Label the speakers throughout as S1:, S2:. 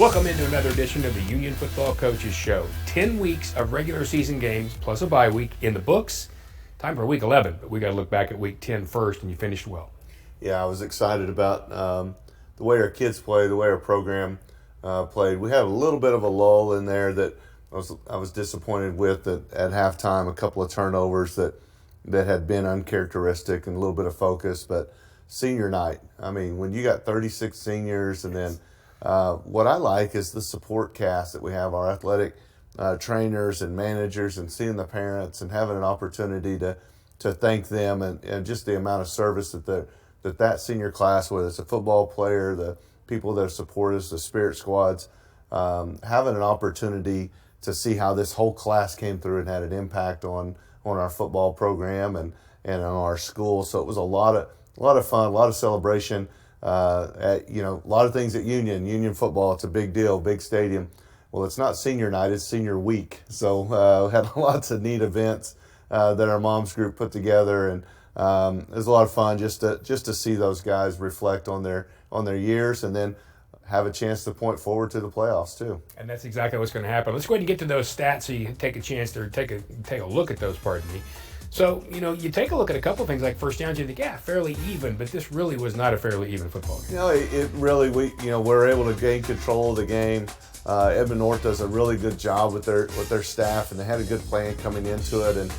S1: Welcome into another edition of the Union Football Coaches Show. 10 weeks of regular season games plus a bye week in the books. Time for week 11, but we got to look back at week 10 first, and you finished well.
S2: Yeah, I was excited about the way our kids play, the way our program played. We had a little bit of a lull in there that I was disappointed with at halftime, a couple of turnovers that had been uncharacteristic and a little bit of focus. But senior night, I mean, when you got 36 seniors and then what I like is the support cast that we have, our athletic trainers and managers, and seeing the parents and having an opportunity to thank them and just the amount of service that senior class, whether it's a football player, the people that support us, the spirit squads, having an opportunity to see how this whole class came through and had an impact on our football program and on our school. So it was a lot of fun, a lot of celebration. A lot of things at Union football. It's a big deal, big stadium. Well, it's not senior night; it's senior week. So we had lots of neat events that our moms group put together, and it was a lot of fun just to see those guys reflect on their years, and then have a chance to point forward to the playoffs too.
S1: And that's exactly what's going to happen. Let's go ahead and get to those stats so you take a chance to take a look at those. Pardon me. So, you take a look at a couple of things like first downs, you think, yeah, fairly even, but this really was not a fairly even football game.
S2: It really, we're able to gain control of the game. EdmondNorth does a really good job with their staff, and they had a good plan coming into it. And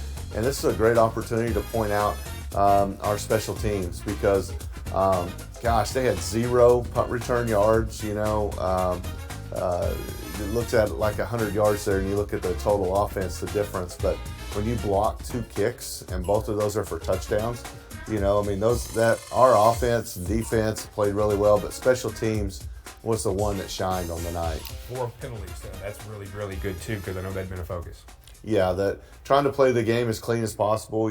S2: this is a great opportunity to point out our special teams because, they had 0 punt return yards. It looks at like 100 yards there, and you look at the total offense, the difference. But when you block 2 kicks and both of those are for touchdowns, our offense and defense played really well, but special teams was the one that shined on the night.
S1: 4 penalties, though. That's really, really good too, because I know that'd been a focus.
S2: Yeah, that trying to play the game as clean as possible.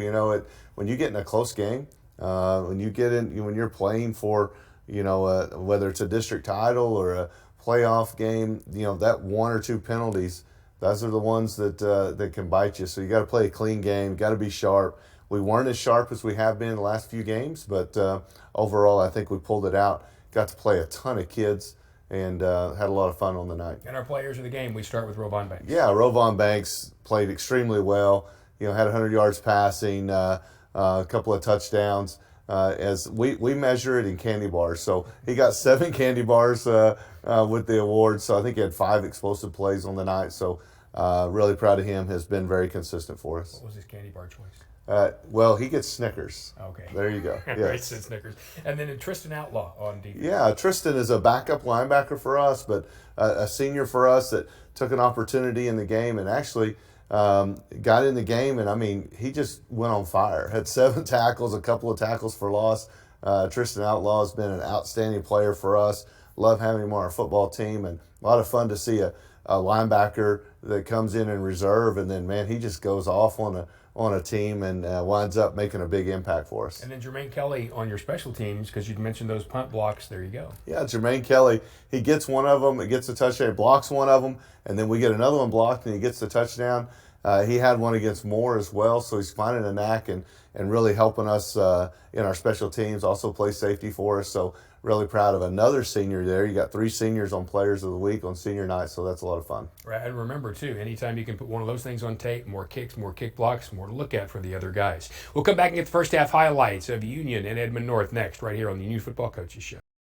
S2: When you get in a close game, when you're playing for, whether it's a district title or a playoff game, that 1 or 2 penalties, those are the ones that can bite you. So you got to play a clean game. Got to be sharp. We weren't as sharp as we have been in the last few games, but overall, I think we pulled it out. Got to play a ton of kids and had a lot of fun on the night.
S1: And our players of the game, we start with Rovon Banks.
S2: Yeah, Rovon Banks played extremely well. Had 100 yards passing, a couple of touchdowns. As we measure it in candy bars, so he got 7 candy bars with the award. So I think he had 5 explosive plays on the night. So really proud of him. Has been very consistent for us.
S1: What was his candy bar choice?
S2: He gets Snickers.
S1: Okay.
S2: There you go.
S1: Yes. Right, said Snickers. And then Tristan Outlaw on defense.
S2: Yeah, Tristan is a backup linebacker for us, but a senior for us that took an opportunity in the game and actually got in the game. And, he just went on fire. Had 7 tackles, a couple of tackles for loss. Tristan Outlaw has been an outstanding player for us. Love having him on our football team, and a lot of fun to see a linebacker that comes in reserve, and then, man, he just goes off on a team and winds up making a big impact for us.
S1: And then Jermaine Kelly on your special teams, because you'd mentioned those punt blocks. There you go.
S2: Yeah, Jermaine Kelly, he gets one of them, it gets a touchdown, blocks one of them, and then we get another one blocked, and he gets the touchdown. He had one against Moore as well, so he's finding a knack and really helping us in our special teams, also plays safety for us. So really proud of another senior there. You got 3 seniors on Players of the Week on senior night, so that's a lot of fun.
S1: Right, and remember, too, anytime you can put one of those things on tape, more kicks, more kick blocks, more to look at for the other guys. We'll come back and get the first half highlights of Union and EdmondNorth next, right here on the Union Football Coaches Show.